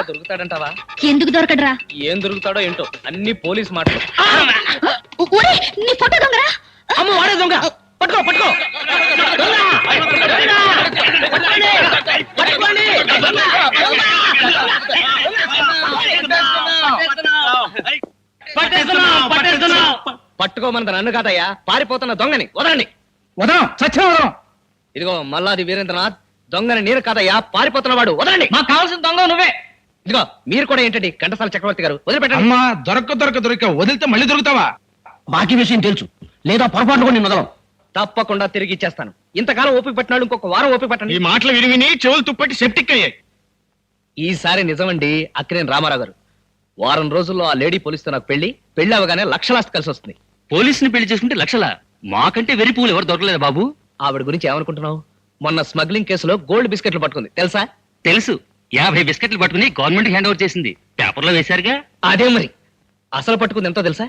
ఇంకా దొరుకుతాడంటావా? ఎందుకు దొరకడరా? ఏం దొరుకుతాడో ఏంటో, అన్ని పోలీస్ మాటలు. ఒరే, నీ ఫోటో దొంగరా? అమ్మ వాడే దొంగ. పట్టుకో పట్టుకో. పట్టుకోమన్నది నన్ను కాదయ్యా, పారిపోతున్న దొంగని. వదలండి. వదలం, చచ్చిన వదలం. ఇదిగో మల్లాది వీరేంద్రనాథ్, దొంగని నేను కాదయ్యా, పారిపోతున్న వాడు. వదలండి. మాకు కావాల్సిన దొంగ నువ్వే. ఇదిగో మీరు కూడా ఏంటండి ఘంటసాల చక్రవర్తి గారు, వదిలిపెట్టండి. అమ్మా, దొరక వదిలితే మళ్ళీ దొరుకుతావా? బాకీ విషయం తెలుసు, లేదా పొరపాటు కూడా నేను వదలం. తప్పకుండా తిరిగి ఇచ్చేస్తాను. ఇంతకాలం ఓపిక పట్టినాడు, ఇంకొక వారం ఓపిక పట్టండి. ఈ మాటలు విని విని చెవులు తుప్పట్టి సెప్టిక్ అయ్యాయి. ఈసారి నిజమండి అక్కినేని రామారావు గారు. వారం రోజుల్లో ఆ లేడీ పోలీసుతో నాకు పెళ్లి అవగానే లక్షలాస్తి కలిసి వస్తుంది. పోలీసుని పెళ్లి చేసుకుంటే లక్షల? మాకంటే వెరి పూలు ఎవరు దొరకలేదు బాబు. ఆవిడ గురించి ఏమనుకుంటున్నావు? మొన్న స్మగ్లింగ్ కేసులో గోల్డ్ బిస్కెట్లు పట్టుకుంది, తెలుసా? తెలుసు, 50 బిస్కెట్లు పట్టుకుని గవర్నమెంట్ హ్యాండ్ ఓవర్ చేసింది. పేపర్లో వేశారుగా. అదే మరి. అసలు పట్టుకుంది ఎంతో తెలుసా?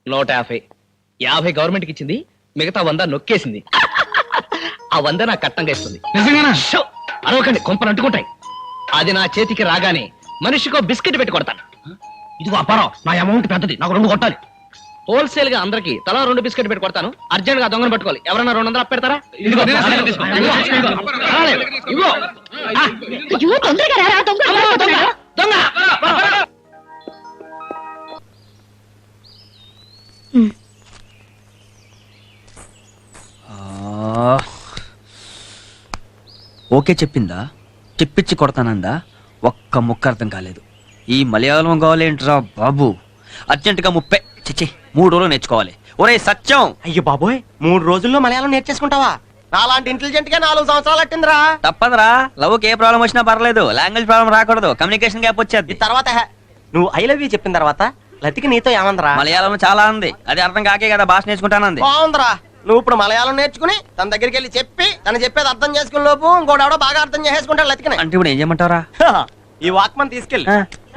150. 50 గవర్నమెంట్కి ఇచ్చింది, మిగతా 100 నొక్కేసింది. ఆ 100 నాకు కట్టంగా ఇస్తుంది. నిజంగానా? షో! అరవకండి, కొంపలు అంటుకుంటాయి. అది నా చేతికి రాగానే మనిషికో బిస్కెట్ పెట్టి కొడతాను. ఇదిగో అప్పారావు, నా అమౌంట్ పెద్దది, నాకు 2 కొట్టాలి. హోల్సేల్ గా అందరికి తలా 2 బిస్కెట్ పెట్టి కొడతాను. అర్జెంట్ గా దొంగను పట్టుకోవాలి. ఎవరన్నా 200 అప్పెడతారా? ఇదిగో, తీసుకో. ఇదిగో. అయ్యో, తొందరగా రారా, దొంగ దొంగ. దొంగ. ఓకే చెప్పిందా? చెప్పించి కొడతానందా? ఒక్క ముక్క అర్థం కాలేదు. ఈ మలయాళం కావాలేంట్రా బాబు? అర్జెంటుగా 3 రోజులు నేర్చుకోవాలి. ఒరే సత్యం! అయ్యో బాబోయ్, 3 రోజుల్లో మలయాళం నేర్చేసుకుంటావా? నాలాంటి ఇంటెలిజెంట్ గా 4 సంవత్సరాలు పట్టిందిరా. తప్పదురా, లవ్కి ఏ ప్రాబ్లం వచ్చినా పర్లేదు, లాంగ్వేజ్ ప్రాబ్లం రాకూడదు, కమ్యూనికేషన్ గ్యాప్ వచ్చేది. ఈ తర్వాత నువ్వు ఐ లవ్ యూ చెప్పిన తర్వాత లతికి నీతో ఏమందరా? మలయాళం చాలా ఉంది, అది అర్థం కాకే కదా భాష నేర్చుకుంటానంది. బాగుందిరా. నువ్వు ఇప్పుడు మలయాళం నేర్చుకుని తన దగ్గరికి వెళ్ళి చెప్పి తను చెప్పేది అర్థం చేసుకునే లోపు ఇంకోడెవడో బాగా అర్థం చేసేసుకుంటాడు లతికిని. అంటే ఇప్పుడు ఏం చేయమంటారా? ఈ వాక్మన్ తీసుకెళ్ళి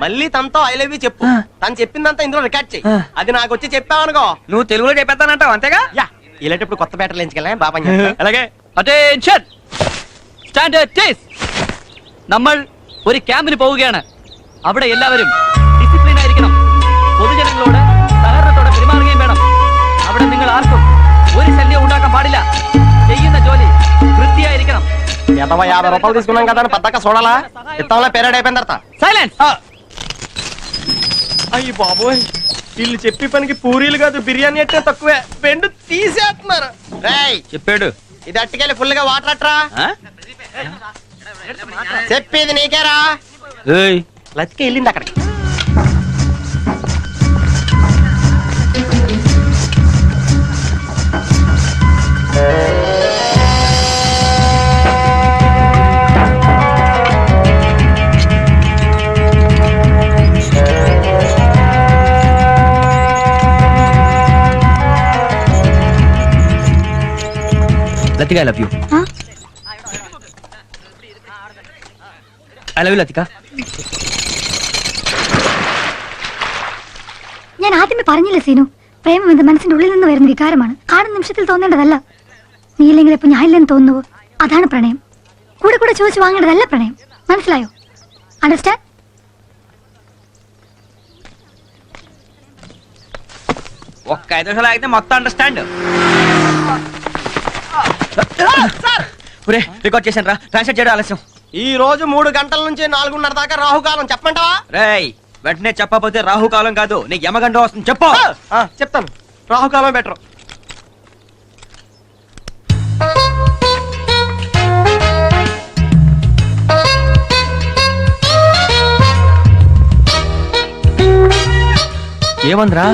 మళ్ళీ తనతో ఐ లవ్ యూ చెప్పు. తను చెప్పిందంతా ఇందులో రికార్డ్ చెయ్యి. అది నాకు వచ్చి చెప్పావనుకോ, నువ్వు తెలుగులో చెప్పేస్తానంటావు అంతేగా? యా ఇలాంటప్పుడు కొత్త బ్యాటర్లు ఎంచుకెళ్ళా బాబా. అలాగే. Attention standard tees. നമ്മൾ ഒരു ക്യാമ്പിന് പോവുകയാണ്. അവിടെ എല്ലാവരും ഡിസിപ്ലിൻ ആയിരിക്കണം. പൊതുജനങ്ങളോട് സഹകരണത്തോടെ പെരുമാറുകയും വേണം. അവിടെ നിങ്ങൾ ആർക്കും ഒരു ശല്യം ഉണ്ടാക്കാൻ പാടില്ല. ചെയ്യുന്ന ജോലി വൃത്തിയായിരിക്കണം. 50 రూపాయలు తీసుకున్నాం కదా అని పద్దక చూడాలా? ఇత్తంలో పేరేడ్ అయిపోయిన తర్వాత సైలెన్స్. అయ్యి బాబోయ్, వీళ్ళు చెప్పి పనికి పూరీలు కాదు బిర్యానీ అంటే తక్కువే, బెండు తీసేస్తున్నారు. రేయ్ చెప్పాడు. ఇది అట్టుకెళ్ళి ఫుల్ గా వాటర్ అట్రా. చెప్పేది నీకేరా. లతిక వెళ్ళింది అక్కడికి. Latika, I love you. I love you Latika. ഞാൻ ആദ്യമേ പറഞ്ഞില്ല സീനു, പ്രേമം എന്റെ മനസ്സിന്റെ ഉള്ളിൽ നിന്ന് വരുന്ന വികാരമാണ്, കാണുന്ന നിമിഷത്തിൽ തോന്നേണ്ടതല്ല. നീയില്ലെങ്കിൽ ഇപ്പൊ ഞാനില്ലെന്ന് തോന്നുവോ? അതാണ് പ്രണയം. കൂടെ കൂടെ ചോദിച്ചു വാങ്ങേണ്ടതല്ല പ്രണയം, മനസ്സിലായോ? അണ്ടർസ്റ്റാൻഡ്? ఒక్క 5 నిమిషాలు ఆగితే మొత్తం అండర్స్టాండ్. రికార్డ్ చేశాను రా, ట్రాన్స్లేట్ చేయడం ఆలస్యం. ఈ రోజు 3 గంటల నుంచి 4:30 దాకా రాహుకాలం. చెప్పంటావా? రేయ్, వెంటనే చెప్పకపోతే రాహుకాలం కాదు, నీకు యమగండం వస్తుంది. చెప్పు. చెప్తాను, రాహుకాలం బెటర్. ఏమందిరా?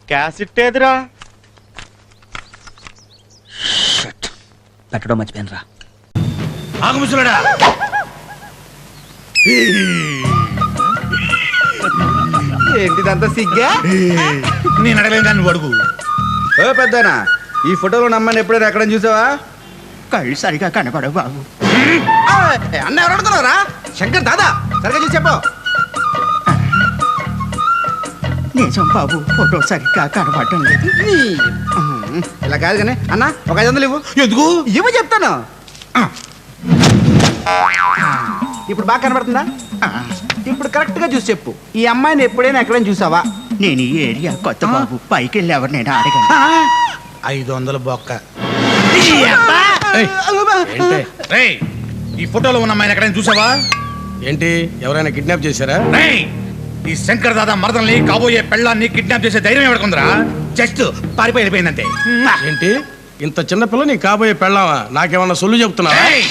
క్యాసెట్ ఏదిరా? పెట్టడం మర్చిపోయాను రా. ఆగుముసలాడా, ఏంటిదంతా సిగ్గా? నేను అడగలేను కానీ నువ్వు అడుగు. ఓ పెద్దనా, ఈ ఫోటోలో నమ్మని ఎప్పుడైనా ఎక్కడ చూసావా? కళ్ళు సరిగా కనపడవు బాబు. అన్న ఎవరు అడుగుతున్నారా? శంకర్ దాదా, సరిగా చూసి చెప్పు. నిజం బాబు, ఫోటో సరిగ్గా కనపడటం లేదు. ఇలా కాదు కానీ అన్న, ఒక 500 ఇవ్వు. ఎందుకు? ఇవ్వు చెప్తాను. ఇప్పుడు బాగా కనబడుతుందా ఇప్పుడు కరెక్ట్ గా చూసి చెప్పు ఈ అమ్మాయిని ఎప్పుడైనా ఎక్కడైనా చూసావా? నేను ఈ ఏరియా కొత్త బాబు పైకి వెళ్ళి ఎవరు నేను అడగను. 500 బొక్క. రేయ్, ఈ ఫోటోలో ఉన్న అమ్మాయిని ఎక్కడైనా చూసావా? ఏంటి ఎవరైనా కిడ్నాప్ చేశారా? రేయ్, ఈ శంకర్ దాదా మరదల్ని కాబోయే పెళ్ళాన్ని కిడ్నాప్ చేసే ధైర్యం ఎవడుకుందిరా? జస్ట్ పారిపోయి వెళ్ళిపోయిందంటే. ఏంటి ఇంత చిన్న పిల్ల నీ కాబోయే పెళ్ళావా? నాకేమన్నా సొల్లు చెప్తున్నావా? రేయ్,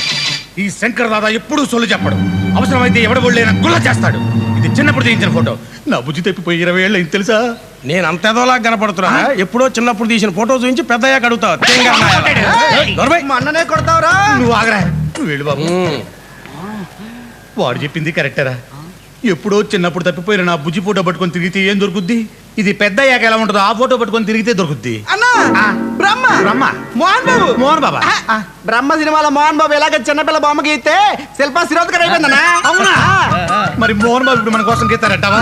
ఈ శంకర్ దాదా ఎప్పుడూ సొల్లు చెప్పడు. అవసరమైతే ఎవడ ఒళ్ళైనా గుల్ల చేస్తాడు. ఇది చిన్నప్పుడు తీయించిన ఫోటో. నా బుజ్జి తప్పిపోయి 20 ఏళ్ళు అయింది తెలుసా? నేను అంత ఎదోలా కనపడుతున్నా? ఎప్పుడో చిన్నప్పుడు తీసిన ఫోటో చూపించి పెద్దయ్యాక అడుగుతావు. మా అన్ననే కొడతావురా? నువ్వు ఆగరా, నువ్వు వెళ్ళు బాబు. వాడు చెప్పింది కరెక్టరా. ఎప్పుడో చిన్నప్పుడు తప్పిపోయిన నా బుజ్జి ఫోటో పట్టుకొని తిరిగితే ఏం దొరుకుద్ది? ఇది పెద్ద అయ్యాక ఎలా ఉంటుందో ఆ ఫోటో పట్టుకొని తిరిగితే దొరుకుద్ది. అన్నా బ్రహ్మ బ్రహ్మ మోహన్ బాబు మోహన్ బాబా. బ్రహ్మ సినిమాలో మోహన్ బాబు ఎలాగ చిన్నపిల్ల బొమ్మ గీస్తే శిల్పా శిరోద్కర్ అయిపోయిందన్నా. అవునా? మరి మోహన్ బాబు ఇప్పుడు మన కోసం గీతారంటావా?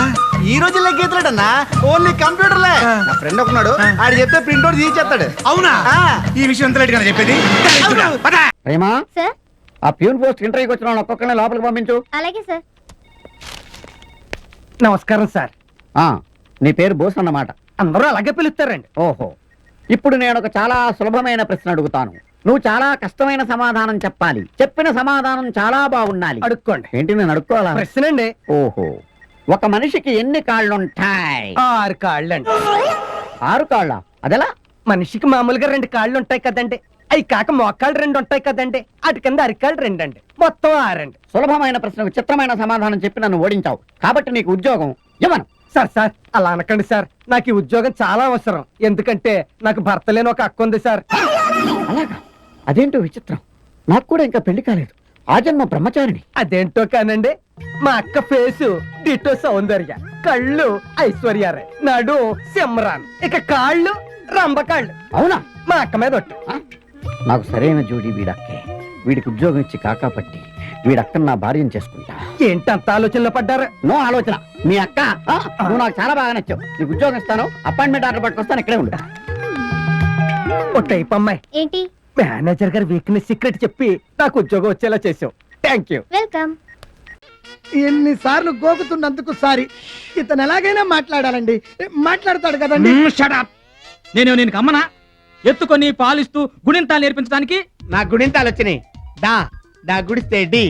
ఈ రోజుల్లో గీతలేడన్నా, ఓన్లీ కంప్యూటర్లే. నా ఫ్రెండ్ ఒకన్నాడు, ఆడు చెప్తే ప్రింట్ అవుట్ తీసేస్తాడు. అవునా? ఈ విషయం ఎంత లేట్ గా చెప్పేది? పద. ప్రేమా, సార్ ఆ ప్యూన్ పోస్ట్ ఇంటర్వ్యూకి వచ్చిన వాళ్ళు ఒక్కొక్కరిని లోపలికి పంపించు. అలాగే సార్. నమస్కారం సార్. నీ పేరు బోస్ అన్నమాట. అందరూ అలాగే పిలుస్తారండి. ఓహో, ఇప్పుడు నేను ఒక చాలా సులభమైన ప్రశ్న అడుగుతాను. నువ్వు చాలా కష్టమైన సమాధానం చెప్పాలి. చెప్పిన సమాధానం చాలా బాగుండాలి. అడుక్కోండి. ఏంటి నేను అడుక్కోవాలా? ప్రశ్నండి. ఓహో, ఒక మనిషికి ఎన్ని కాళ్ళుంటాయి? 6 కాళ్ళండి. 6 కాళ్ళ? అదెలా? మనిషికి మామూలుగా 2 కాళ్ళు ఉంటాయి కదండి, అవి కాక మోకాళ్ళు 2 ఉంటాయి కదండి, అటు కింద అరికాళ్ళు 2 అండి, మొత్తం 6 అండి. సులభమైన ప్రశ్నకు చిత్రమైన సమాధానం చెప్పి నన్ను ఓడించావు కాబట్టి నీకు ఉద్యోగం ఇవ్వను. సార్ అలా అనకండి సార్, నాకు ఈ ఉద్యోగం చాలా అవసరం. ఎందుకంటే నాకు భర్త లేని ఒక అక్క ఉంది సార్. అలాగా? అదేంటో విచిత్రం, నాకు కూడా ఇంకా పెళ్లి కాలేదు. ఆ జన్మ బ్రహ్మచారిణి. అదేంటో కానండి, మా అక్క ఫేసు డిటో సౌందర్య, కళ్ళు ఐశ్వర్యారాయ్, నడు సిమ్రాన్, ఇక కాళ్ళు రంబకాళ్ళు. అవునా? మా అక్క మీద ఒట్టు. నాకు సరైన జోడి వీడక్కే. వీడికి ఉద్యోగం ఇచ్చి కాకాపట్టి వీడక్కను నా భార్యను చేసుకుంటా. ఏంటి అంత ఆలోచనలో పడ్డారు? నో ఆలోచన. మీ అక్క నువ్వు నాకు చాలా బాగా నచ్చావు. నీకు ఉద్యోగం ఇస్తాను, అపాయింట్మెంట్ ఆర్డర్ పట్టుకొస్తాను, ఇక్కడే ఉంటా. ఓ టైప్ అమ్మాయి. ఏంటి? మేనేజర్ గారి వీక్నెస్ సీక్రెట్ చెప్పి నాకు ఉద్యోగం వచ్చేలా చేసావు. Thank you. వెల్కమ్. ఎన్నిసార్లు గోకుతున్నందుకు సారీ. ఇతను ఎలాగైనా మాట్లాడాలండి, మాట్లాడతాడు కదండి. నేను కమ్మనా? ఎత్తుకొని పాలిస్తూ గుణింతాలు నేర్పించడానికి నా గుణింతాలు వచ్చినాయి. డా డా గుడిస్తే డి,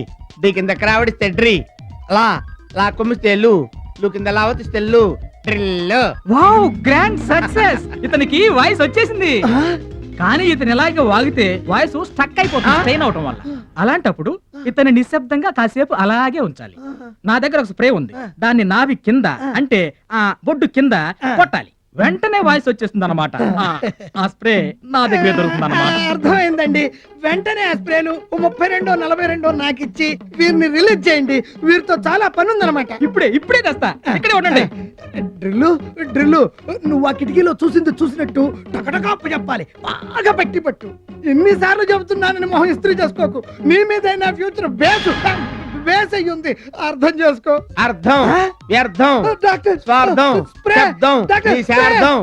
డి కింద క్రావడిస్తే డ్రి, లా లా కొమ్మిస్తే లు, లు కింద లావతిస్తే లు, డ్రిల్. Wow, grand success! ఇతనికి వాయిస్ వచ్చేసింది. కానీ ఇతను ఎలాగ వాగితే వాయిస్ స్టక్ అయిపోతుంది స్ట్రెయిన్ అవటం వల్ల. అలాంటప్పుడు ఇతను నిశ్శబ్దంగా కాసేపు అలాగే ఉంచాలి. నా దగ్గర ఒక స్ప్రే ఉంది, దాన్ని నాభి కింద అంటే ఆ బొడ్డు కింద కొట్టాలి, వెంటనే వాయిస్ వచ్చేస్తుంది అనమాట. ఆ స్ప్రే నా దగ్గర దొరుకుతుంది అనమాట. అర్థమైందండి. వెంటనే ఆ స్ప్రేలు 32 42 నాకు ఇచ్చి వీరిని రిలీజ్ చేయండి. వీరితో చాలా పని ఉందన్నమాట. ఇప్పుడే తెస్తా, ఇక్కడే ఉండండి. డ్రిల్లు నువ్వు ఆ కిటికీలో చూసినట్టు టకటకాపు చెప్పాలి, బాగా పట్టి పట్టు. ఎన్నిసార్లు చెబుతున్నానని మొహం ఇస్త్రీ చేసుకోకు. నీ మీద నా ఫ్యూచర్ వేస్ అయ్యింది, అర్థం చేసుకో. అర్థం వ్యర్థం డాక్టర్ స్వార్థం స్ప్రే, శబ్దం డాక్టర్, నిశార్థం